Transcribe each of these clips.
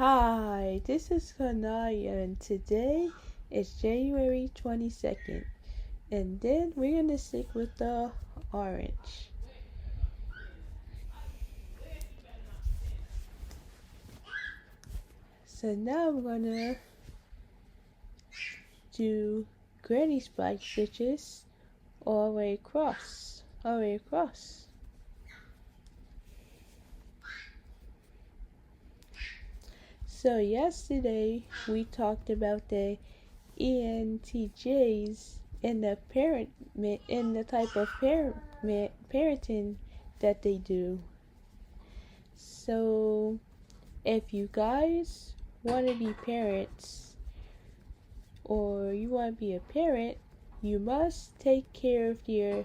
Hi, this is Kanaya, and today is January 22nd. And then we're gonna stick with the orange. So now we're gonna do granny spike stitches all the way across. All the way across. So yesterday we talked about the ENTJs and the type of parenting that they do. So if you guys want to be parents or you want to be a parent, you must take care of your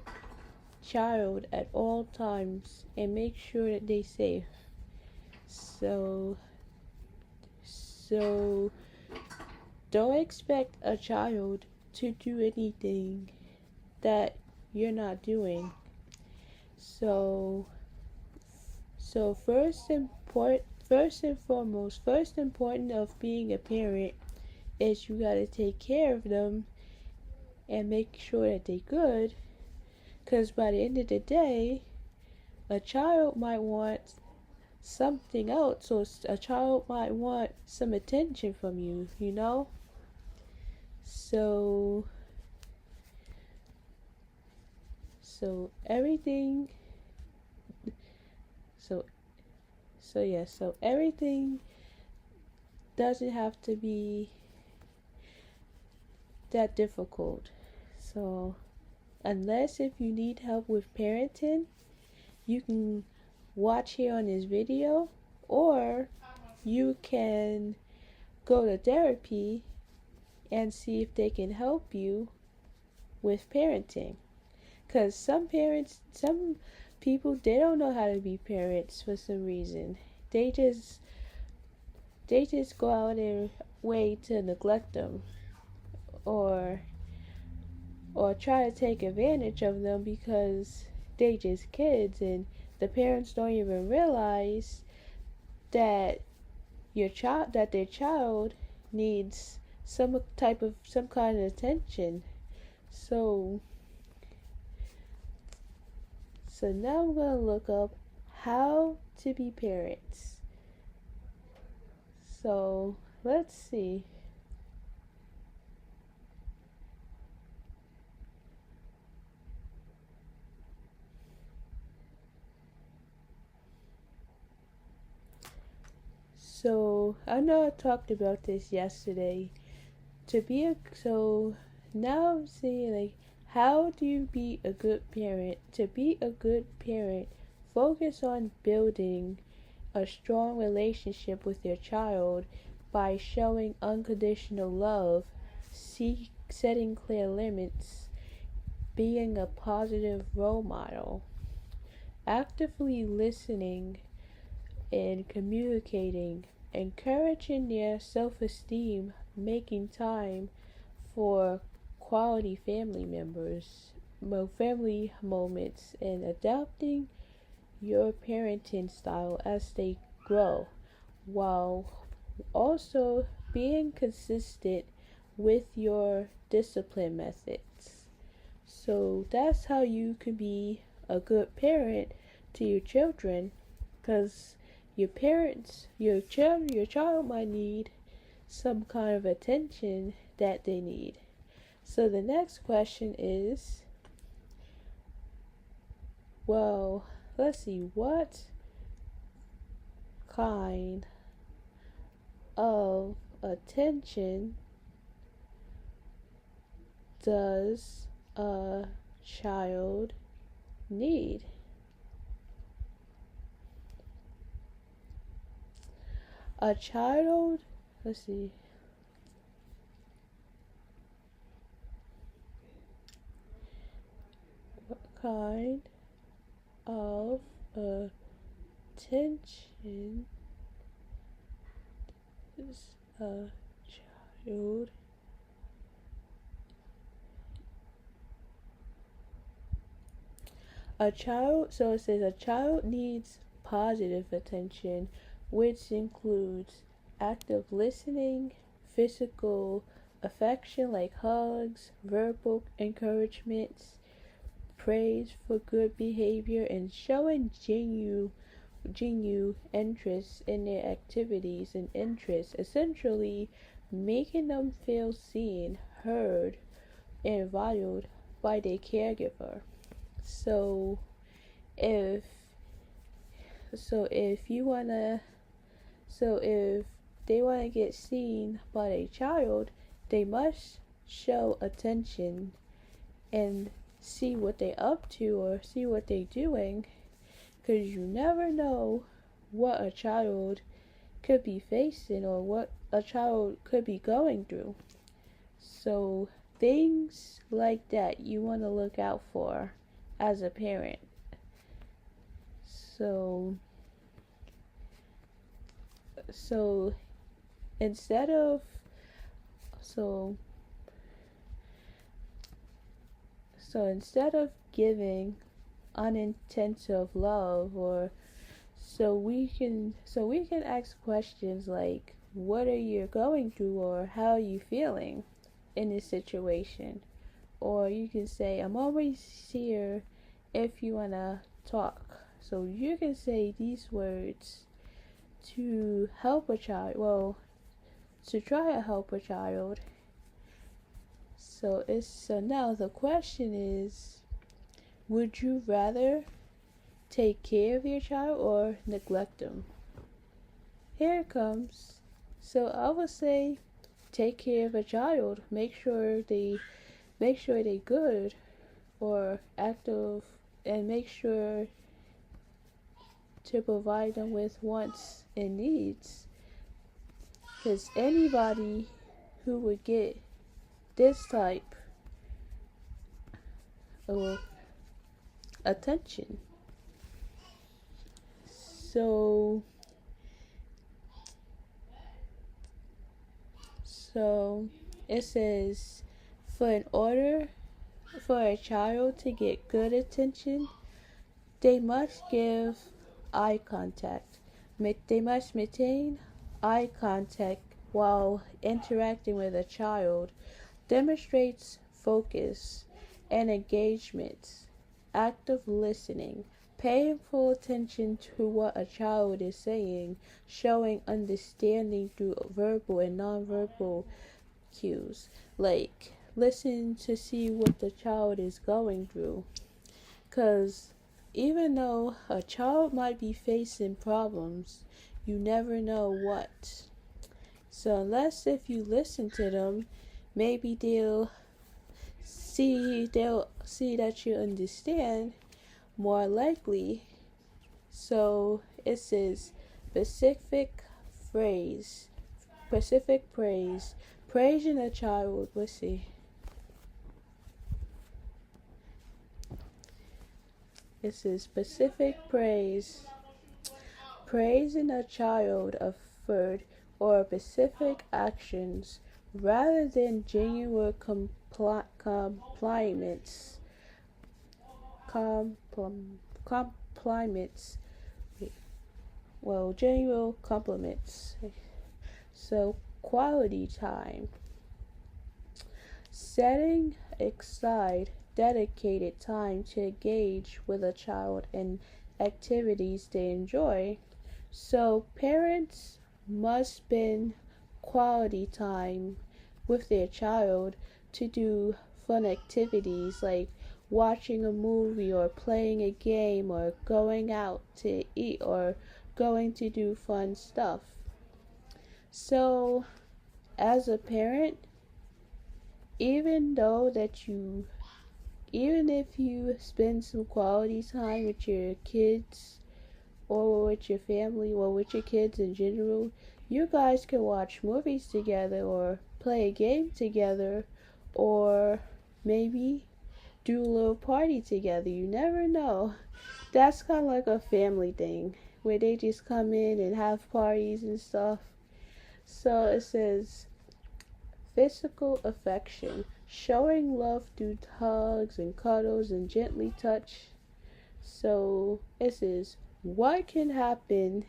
child at all times and make sure that they're safe. So don't expect a child to do anything that you're not doing. So first and foremost, first important of being a parent is you gotta take care of them and make sure that they're good. Cause by the end of the day, a child might want something else, or a child might want some attention from you. You know. So everything. So everything doesn't have to be that difficult. So unless if you need help with parenting, you can watch here on this video, or you can go to therapy and see if they can help you with parenting. Because some people, they don't know how to be parents for some reason. They just go out their way to neglect them, or try to take advantage of them because they just kids, and the parents don't even realize that their child needs some kind of attention. So now I'm gonna look up how to be parents. So let's see. So I know I talked about this yesterday. So now I'm saying, like, how do you be a good parent? To be a good parent, focus on building a strong relationship with your child by showing unconditional love, setting clear limits, being a positive role model, actively listening and communicating, encouraging their self-esteem, making time for quality family moments, and adapting your parenting style as they grow, while also being consistent with your discipline methods. So that's how you can be a good parent to your children, because your child might need some kind of attention that they need. So the next question is, well, let's see, what kind of attention does a child need? A child, let's see. What kind of attention does a child so it says a child needs positive attention, which includes active listening, physical affection like hugs, verbal encouragements, praise for good behavior, and showing genuine interest in their activities and interests, essentially making them feel seen, heard, and valued by their caregiver. So if if you wanna if they wanna get seen by a child, they must show attention and see what they're up to or see what they're doing, because you never know what a child could be facing or what a child could be going through. So things like that you want to look out for as a parent. So instead of so instead of giving unintensive love, or we can ask questions like, what are you going through, or how are you feeling in this situation? Or you can say, I'm always here if you want to talk. So you can say these words to help a child, to try to help a child. So now the question is, would you rather take care of your child or neglect them? Here it comes. So I would say take care of a child. Make sure they're good or active, and make sure to provide them with wants and needs. Because anybody who would get this type of attention. So it says, in order for a child to get good attention, they must give eye contact. They must maintain eye contact while interacting with a child. Demonstrates focus and engagement, active listening, paying full attention to what a child is saying, showing understanding through verbal and nonverbal cues, like listen to see what the child is going through. Because even though a child might be facing problems, you never know what. So unless if you listen to them, maybe they'll see that you understand more likely. So it says specific praise, praising a child. Let's see. It says specific praise, praising a child effort or specific actions rather than genuine compliments. Genuine compliments. So quality time, setting aside dedicated time to engage with a child in activities they enjoy. So parents must spend quality time with their child to do fun activities like watching a movie or playing a game or going out to eat or going to do fun stuff. So as a parent, even if you spend some quality time with your kids or with your family or with your kids in general, you guys can watch movies together or play a game together or maybe do a little party together. You never know. That's kind of like a family thing where they just come in and have parties and stuff. So it says physical affection, showing love through hugs and cuddles and gently touch. So it says, what can happen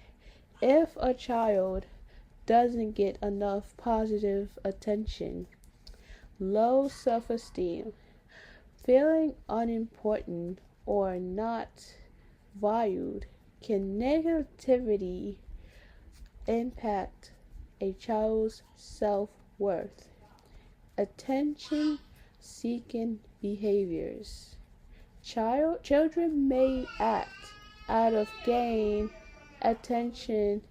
if a child doesn't get enough positive attention. Low self-esteem. Feeling unimportant or not valued can negatively impact a child's self-worth. Attention seeking behaviors. Children may act out of gain attention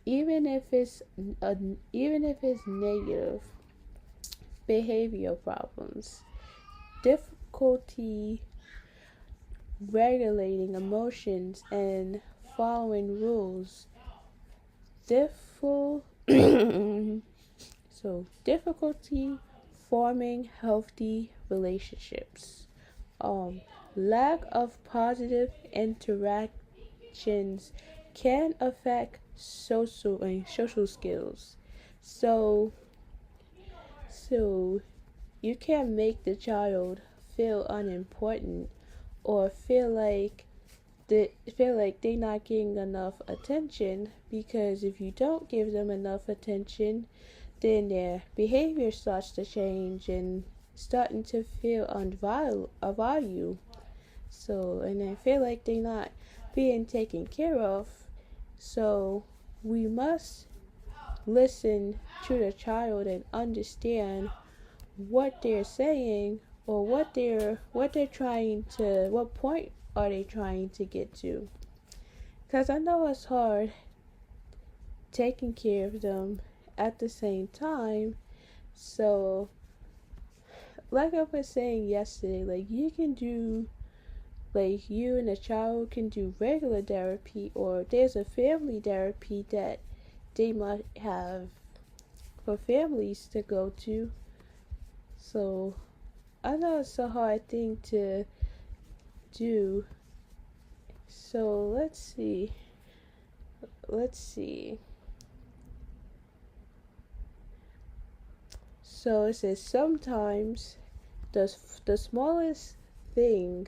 even if it's negative. Behavioral problems. Difficulty regulating emotions and following rules. Difficulty forming healthy relationships. Lack of positive interactions can affect social skills. So you can't make the child feel unimportant or feel like they're not getting enough attention, because if you don't give them enough attention, then their behavior starts to change and starting to feel unvalued. And I feel like they're not being taken care of. So we must listen to the child and understand what they're saying, or what point are they trying to get to. Because I know it's hard taking care of them at the same time. So like I was saying yesterday, you and a child can do regular therapy, or there's a family therapy that they might have for families to go to. So I know it's a hard thing to do. So let's see. So it says sometimes the smallest thing,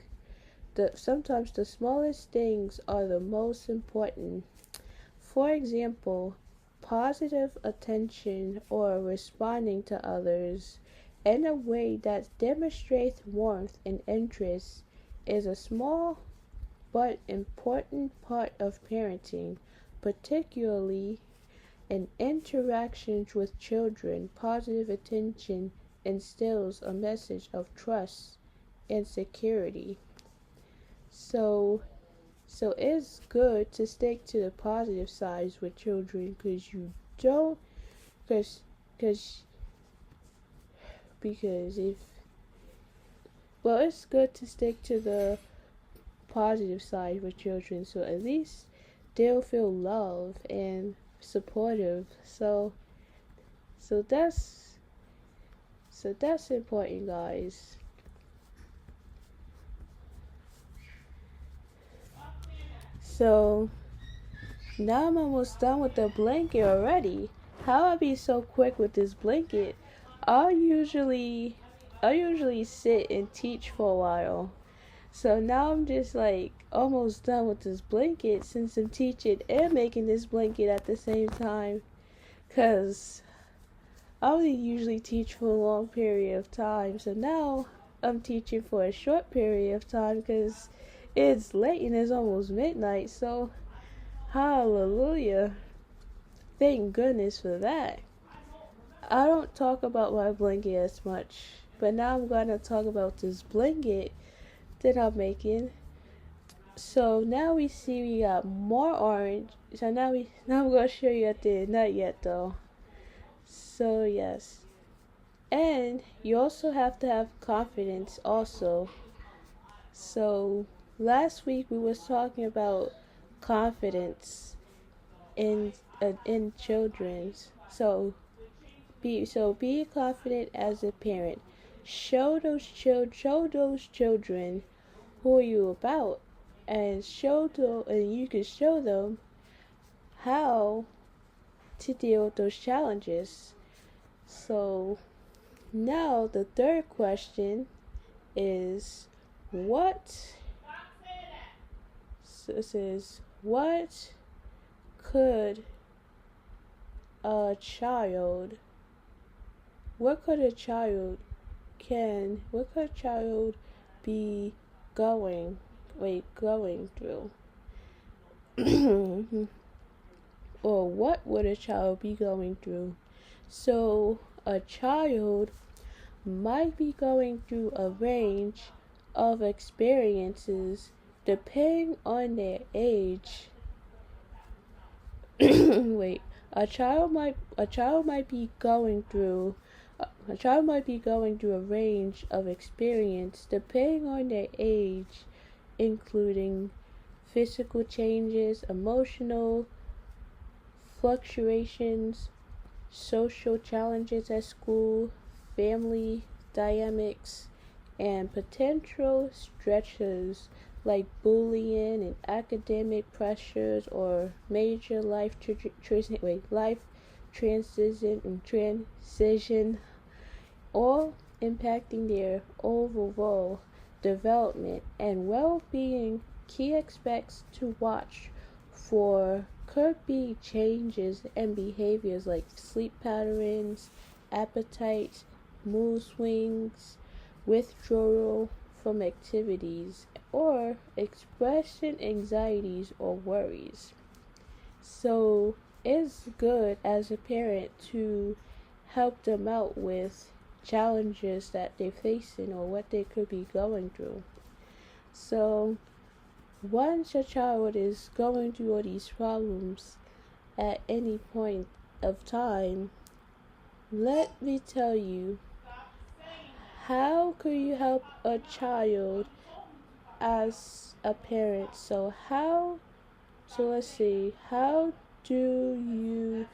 sometimes the smallest things are the most important. For example, positive attention or responding to others in a way that demonstrates warmth and interest is a small but important part of parenting, particularly in interactions with children. Positive attention instills a message of trust and security. So it's good to stick to the positive sides with children, because it's good to stick to the positive side with children, so at least they'll feel love and supportive. So that's important, guys. So now I'm almost done with the blanket already. How I be so quick with this blanket? I usually sit and teach for a while. So now I'm just almost done with this blanket, since I'm teaching and making this blanket at the same time. Cause I only usually teach for a long period of time. So now I'm teaching for a short period of time because it's late and it's almost midnight. So hallelujah. Thank goodness for that. I don't talk about my blanket as much, but now I'm going to talk about this blanket that I'm making. So now we see we got more orange. So now I'm going to show you at the end. Not yet though. So yes. And you also have to have confidence also. So last week we was talking about confidence in children. So be confident as a parent. Show those children who are you about, and you can show them how to deal with those challenges. So now the third question is what could a child, what could a child what could a child be going going through? Or what would a child be going through? So a child might be going through a range of experiences depending on their age. A child might be going through a range of experience depending on their age, including physical changes, emotional fluctuations, social challenges at school, family dynamics, and potential stretches like bullying and academic pressures or major life transition, all impacting their overall development and well-being. Key aspects to watch for could be changes in behaviors like sleep patterns, appetite, mood swings, withdrawal from activities, or expression anxieties or worries. So it's good as a parent to help them out with challenges that they're facing or what they could be going through. So once a child is going through all these problems at any point of time, let me tell you, how could you help a child as a parent? So let's see, how do you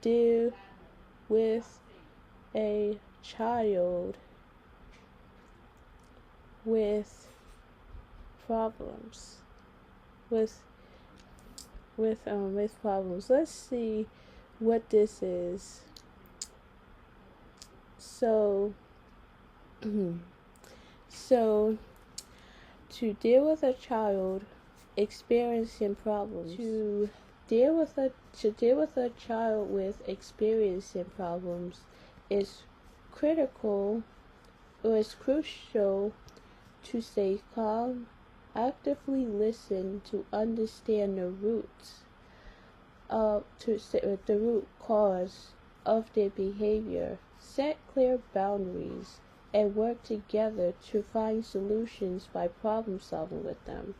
deal with a child with problems? With problems. Let's see what this is. So so to deal with a child experiencing problems, to deal with a child with experiencing problems is critical or is crucial to stay calm, actively listen to understand the root cause of their behavior, set clear boundaries, and work together to find solutions by problem solving with them.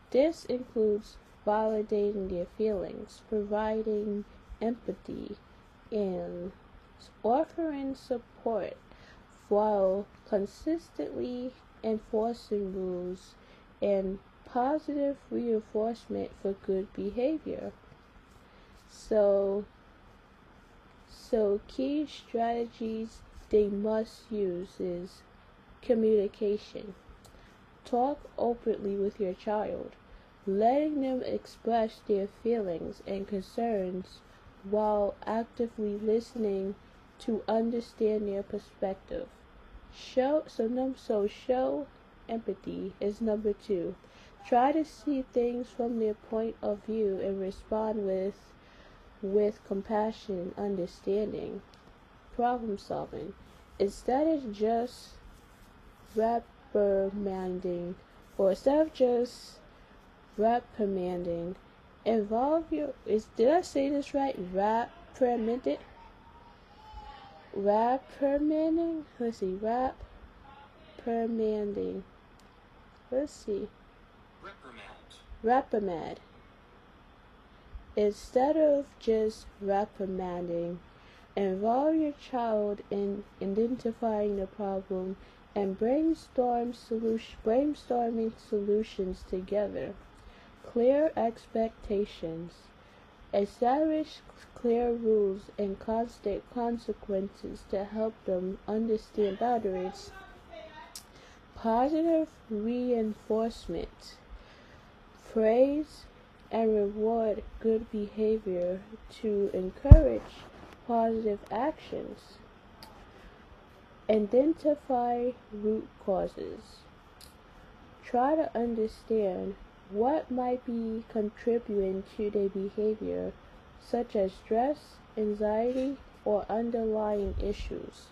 This includes validating their feelings, providing empathy, and offering support while consistently enforcing rules and positive reinforcement for good behavior. So key strategies they must use is communication. Talk openly with your child, letting them express their feelings and concerns while actively listening to understand their perspective. Show empathy is number 2. Try to see things from their point of view and respond with compassion and understanding. Problem solving. Instead of just reprimanding, involve your did I say this right? Reprimanding? Let's see, reprimanding. Let's see. Reprimand. Instead of just reprimanding, involve your child in identifying the problem and brainstorming solutions together. Clear expectations. Establish clear rules and constant consequences to help them understand boundaries. Positive reinforcement. Praise and reward good behavior to encourage positive actions. Identify root causes. Try to understand what might be contributing to their behavior, such as stress, anxiety, or underlying issues.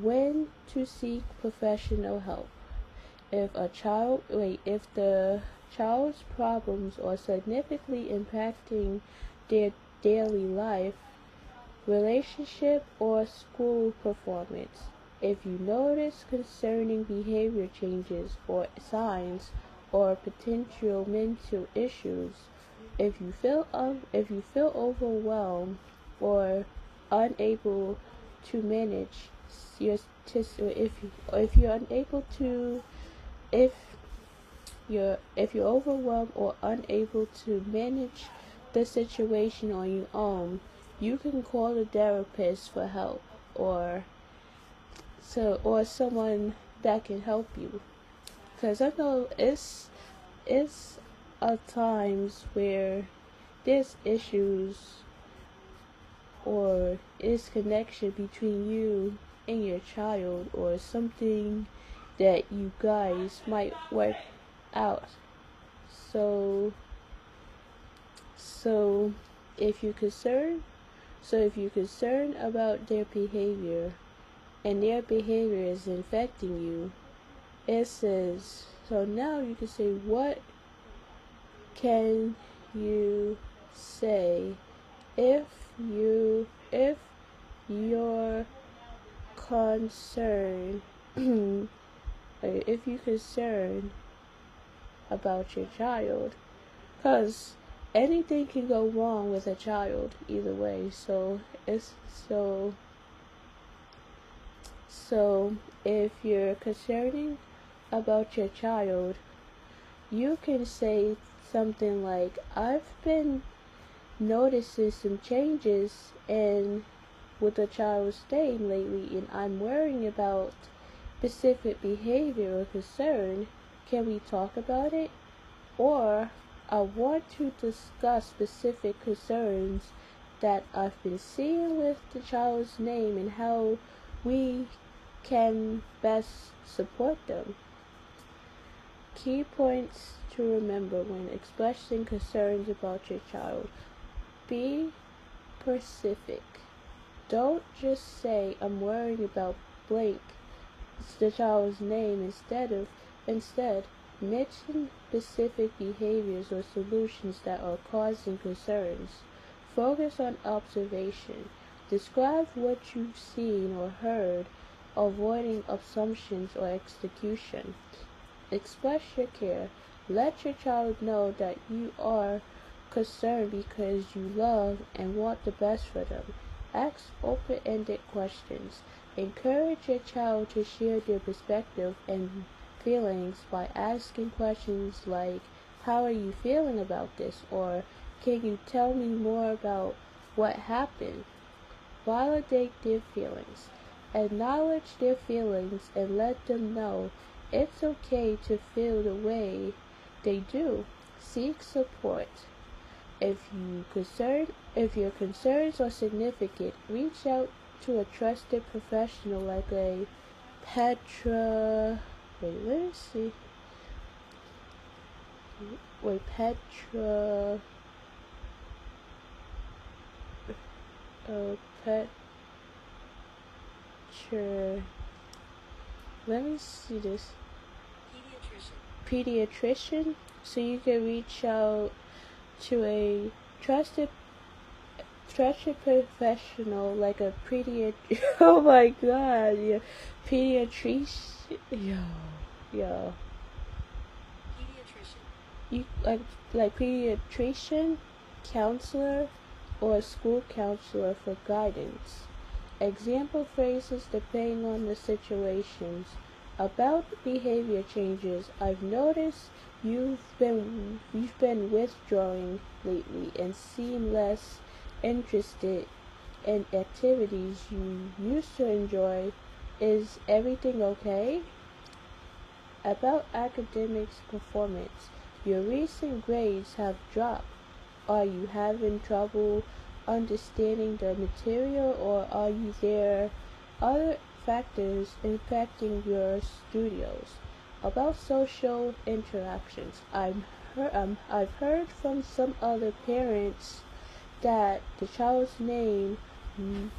When to seek professional help. If the child's problems are significantly impacting their daily life, relationship, or school performance. If you notice concerning behavior changes or signs or potential mental issues, if you feel overwhelmed or unable to manage your if you're unable to if you're overwhelmed or unable to manage the situation on your own, you can call a therapist for help or someone that can help you. Because I know it's times where there's issues or is connection between you and your child or something that you guys might work out. So so if you're concerned about their behavior and their behavior is infecting you, it says, so now you can say, what can you say if you're concerned if you're concerned about your child, because anything can go wrong with a child either way. So if you're concerning about your child, you can say something like, I've been noticing some changes in with the child's staying lately, and I'm worrying about specific behavior or concern. Can we talk about it? Or, I want to discuss specific concerns that I've been seeing with the child's name and how we can best support them. Key points to remember when expressing concerns about your child. Be specific. Don't just say, I'm worrying about blank, the child's name. Instead, mention specific behaviors or solutions that are causing concerns. Focus on observation. Describe what you've seen or heard, avoiding assumptions or execution. Express your care. Let your child know that you are concerned because you love and want the best for them. Ask open-ended questions. Encourage your child to share their perspective and feelings by asking questions like, how are you feeling about this? Or, can you tell me more about what happened? Validate their feelings. Acknowledge their feelings and let them know it's okay to feel the way they do. Seek support. If your concerns are significant, reach out to a trusted professional like a Petra. Wait, let me see. Wait, Petra. Petra. Let me see this. Pediatrician. So you can reach out to a trusted professional like a oh my god, yeah, pediatrician, yo, you like pediatrician, counselor, or a school counselor for guidance. Example phrases depending on the situations. About behavior changes, I've noticed you've been withdrawing lately and seem less interested in activities you used to enjoy. Is everything okay? About academics performance, your recent grades have dropped. Are you having trouble understanding the material, or are there other factors impacting your studios? About social interactions, I've heard from some other parents that the child's name,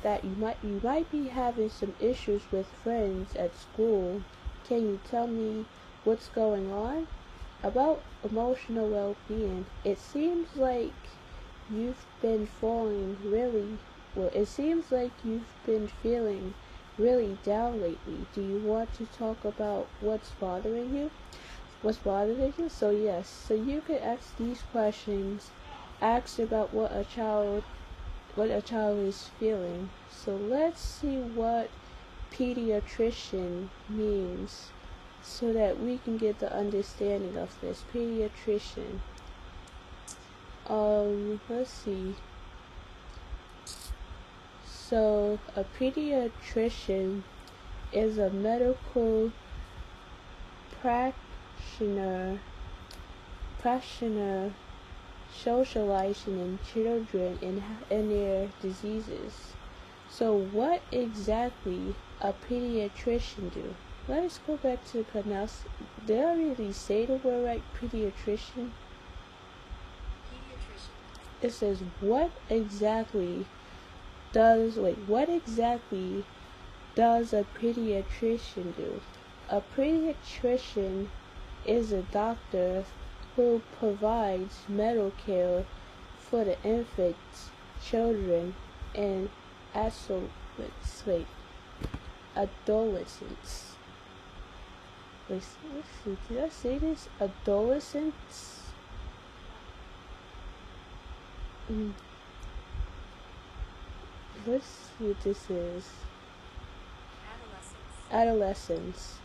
that you might be having some issues with friends at school. Can you tell me what's going on? About emotional well-being, it seems like you've been it seems like you've been feeling really down lately. Do you want to talk about what's bothering you? So yes, so you could ask these questions, ask about what a child is feeling. So let's see what pediatrician means so that we can get the understanding of this. Pediatrician. Let's see. So a pediatrician is a medical practitioner socializing in children in their diseases. So what exactly a pediatrician do? Let's go back to pronounce. Did I really say the word right? Pediatrician? It says what exactly does a pediatrician do? A pediatrician is a doctor who provides medical care for the infants, children, and adolescents. Let's see, did I say this? Adolescents? Let's see what this is. Adolescents.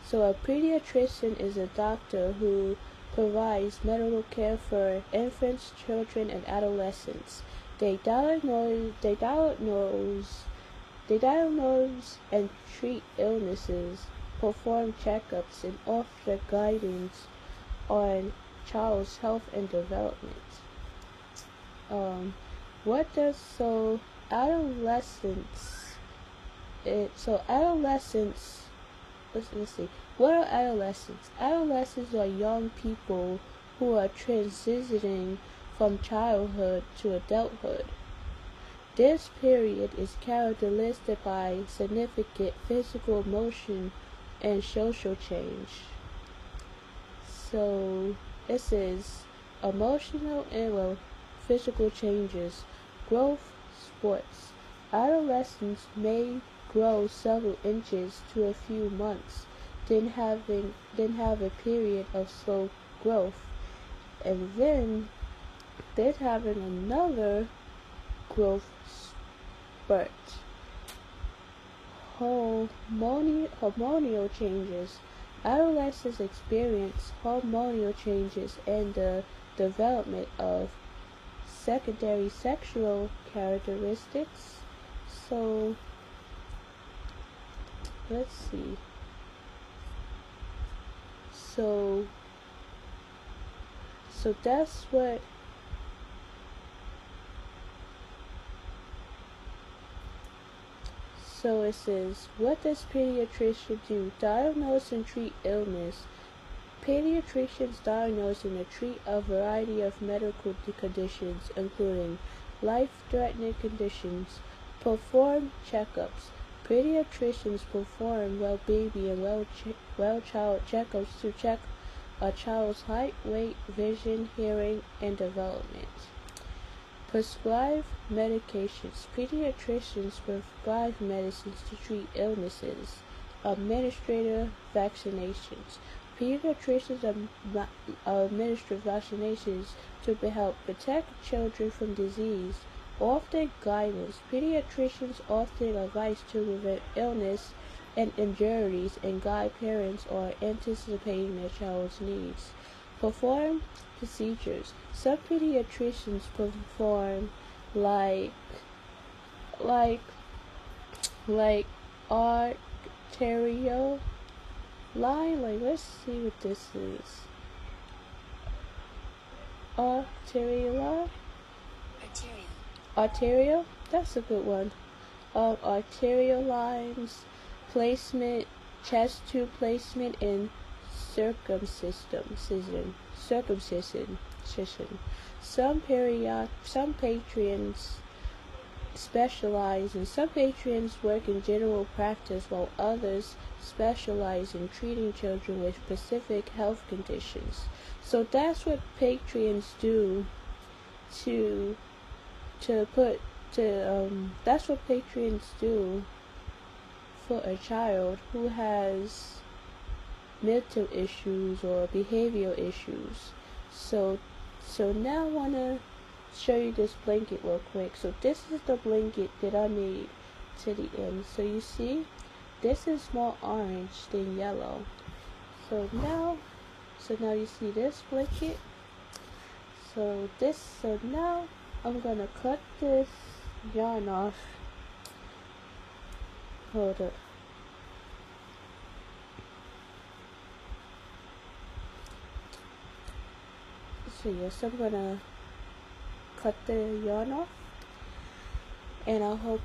So a pediatrician is a doctor who provides medical care for infants, children, and adolescents. They diagnose and treat illnesses, perform checkups, and offer guidance on child's health and development. Adolescents. Let's see. What are adolescents? Adolescents are young people who are transitioning from childhood to adulthood. This period is characterized by significant physical, emotion, and social change. So it says emotional and physical changes, growth, sports. Adolescents may grow several inches to a few months, then have a period of slow growth, and then having another growth spurt. Hormonal changes. Adolescents experience hormonal changes and the development of secondary sexual characteristics. So let's see. So that's what So it says, what does pediatrician do? Diagnose and treat illness. Pediatricians diagnose and treat a variety of medical conditions, including life-threatening conditions. Perform checkups. Pediatricians perform baby and child checkups to check a child's height, weight, vision, hearing, and development. Prescribe medications. Pediatricians prescribe medicines to treat illnesses. Administer vaccinations. Pediatricians administer vaccinations to help protect children from disease. Often guidance. Pediatricians often advise to prevent illness and injuries and guide parents on anticipating their child's needs. Perform procedures. Some pediatricians perform like arterial line. Let's see what this is. Arterial. That's a good one. Arterial lines, placement chest tube placement, and circumcision. Some patrons specialize, and some patrons work in general practice, while others specialize in treating children with specific health conditions. So that's what patrons do that's what patrons do for a child who has mental issues or behavioral issues. So now I want to show you this blanket real quick. So this is the blanket that I made to the end. So you see, this is more orange than yellow. So now you see this blanket. So now I'm gonna cut this yarn off. Hold up. So yes, I'm gonna cut the yarn off, and I hope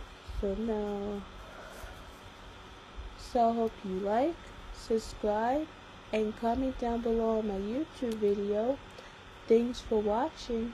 you like, subscribe, and comment down below on my YouTube video. Thanks for watching.